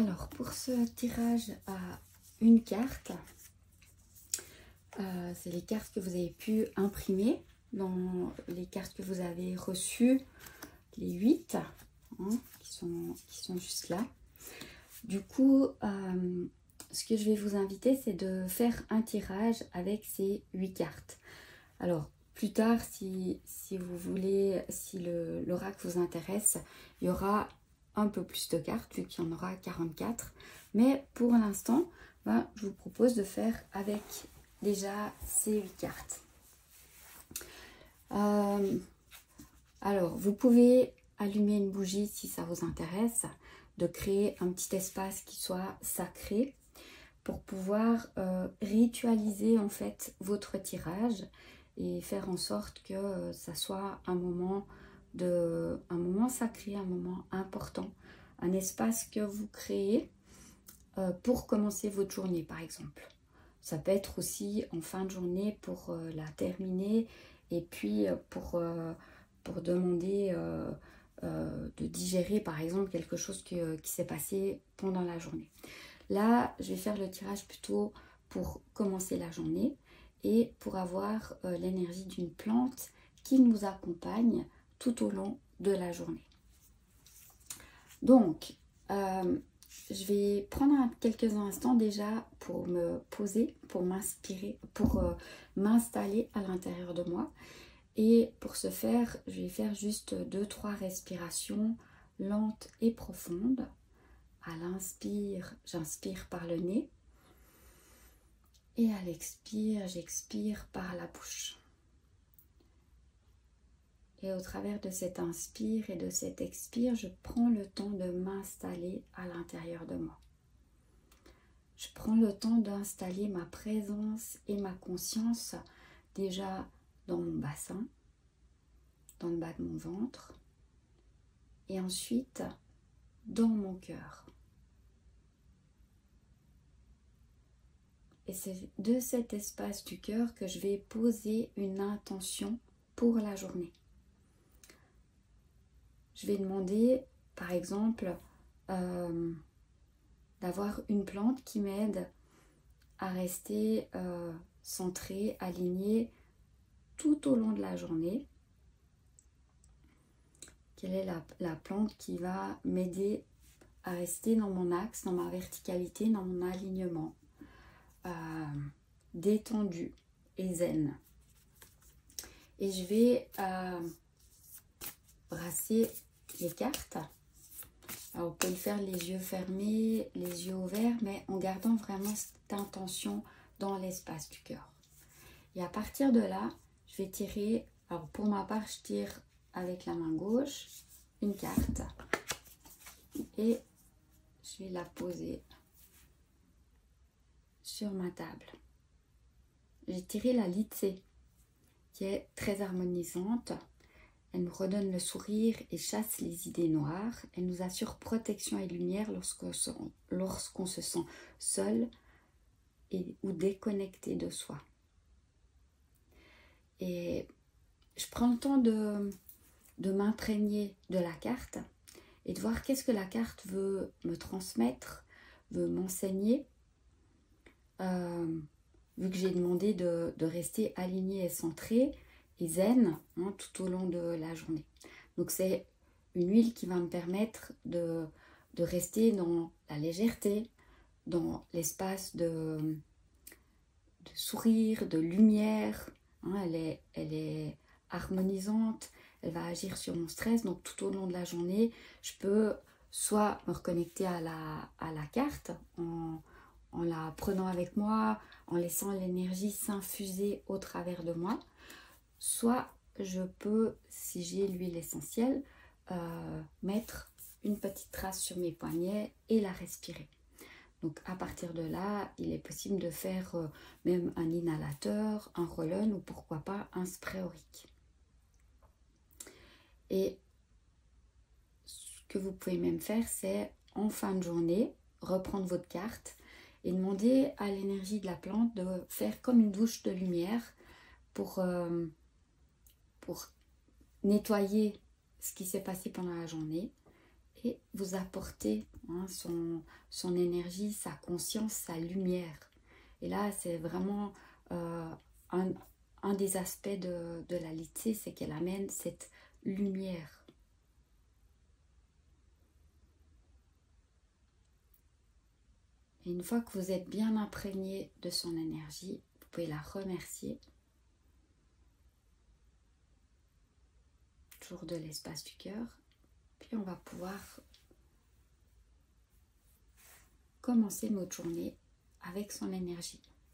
Alors, pour ce tirage à une carte, c'est les cartes que vous avez pu imprimer dans les cartes que vous avez reçues, les 8 qui sont juste là. Du coup, ce que je vais vous inviter, c'est de faire un tirage avec ces 8 cartes. Alors, plus tard, si vous voulez, si l'oracle vous intéresse, il y aura un peu plus de cartes, vu qu'il y en aura 44. Mais pour l'instant, je vous propose de faire avec déjà ces 8 cartes. Alors, vous pouvez allumer une bougie si ça vous intéresse, de créer un petit espace qui soit sacré pour pouvoir ritualiser en fait votre tirage et faire en sorte que ça soit un moment sacré, un moment important, un espace que vous créez pour commencer votre journée par exemple. Ça peut être aussi en fin de journée pour la terminer et puis pour demander de digérer par exemple quelque chose qui s'est passé pendant la journée. Là, je vais faire le tirage plutôt pour commencer la journée et pour avoir l'énergie d'une plante qui nous accompagne tout au long de la journée. Donc, je vais prendre quelques instants déjà pour me poser, pour m'inspirer, pour m'installer à l'intérieur de moi. Et pour ce faire, je vais faire juste 2-3 respirations lentes et profondes. À l'inspire, j'inspire par le nez. Et à l'expire, j'expire par la bouche. Et au travers de cet inspire et de cet expire, je prends le temps de m'installer à l'intérieur de moi. Je prends le temps d'installer ma présence et ma conscience déjà dans mon bassin, dans le bas de mon ventre, et ensuite dans mon cœur. Et c'est de cet espace du cœur que je vais poser une intention pour la journée. Je vais demander, par exemple, d'avoir une plante qui m'aide à rester centrée, alignée tout au long de la journée. Quelle est la plante qui va m'aider à rester dans mon axe, dans ma verticalité, dans mon alignement, détendu et zen. Et je vais brasser les cartes. Alors, vous pouvez le faire les yeux fermés, les yeux ouverts, mais en gardant vraiment cette intention dans l'espace du cœur. Et à partir de là, je vais tirer, alors pour ma part, je tire avec la main gauche une carte et je vais la poser sur ma table. J'ai tiré la Litsé qui est très harmonisante. Elle nous redonne le sourire et chasse les idées noires. Elle nous assure protection et lumière lorsqu'on se sent seul ou déconnecté de soi. Et je prends le temps de m'imprégner de la carte et de voir qu'est-ce que la carte veut me transmettre, veut m'enseigner. Vu que j'ai demandé de rester aligné et centré et zen tout au long de la journée. Donc c'est une huile qui va me permettre de rester dans la légèreté, dans l'espace de sourire, de lumière. Elle est harmonisante, elle va agir sur mon stress. Donc tout au long de la journée, je peux soit me reconnecter à la carte en la prenant avec moi, en laissant l'énergie s'infuser au travers de moi, soit je peux, si j'ai l'huile essentielle, mettre une petite trace sur mes poignets et la respirer. Donc à partir de là, il est possible de faire même un inhalateur, un roll-on ou pourquoi pas un spray aurique. Et ce que vous pouvez même faire, c'est en fin de journée, reprendre votre carte et demander à l'énergie de la plante de faire comme une douche de lumière pour nettoyer ce qui s'est passé pendant la journée et vous apporter son énergie, sa conscience, sa lumière. Et là, c'est vraiment un des aspects de la Litsé, c'est qu'elle amène cette lumière. Et une fois que vous êtes bien imprégné de son énergie, vous pouvez la remercier. Toujours de l'espace du cœur. Puis on va pouvoir commencer notre journée avec son énergie.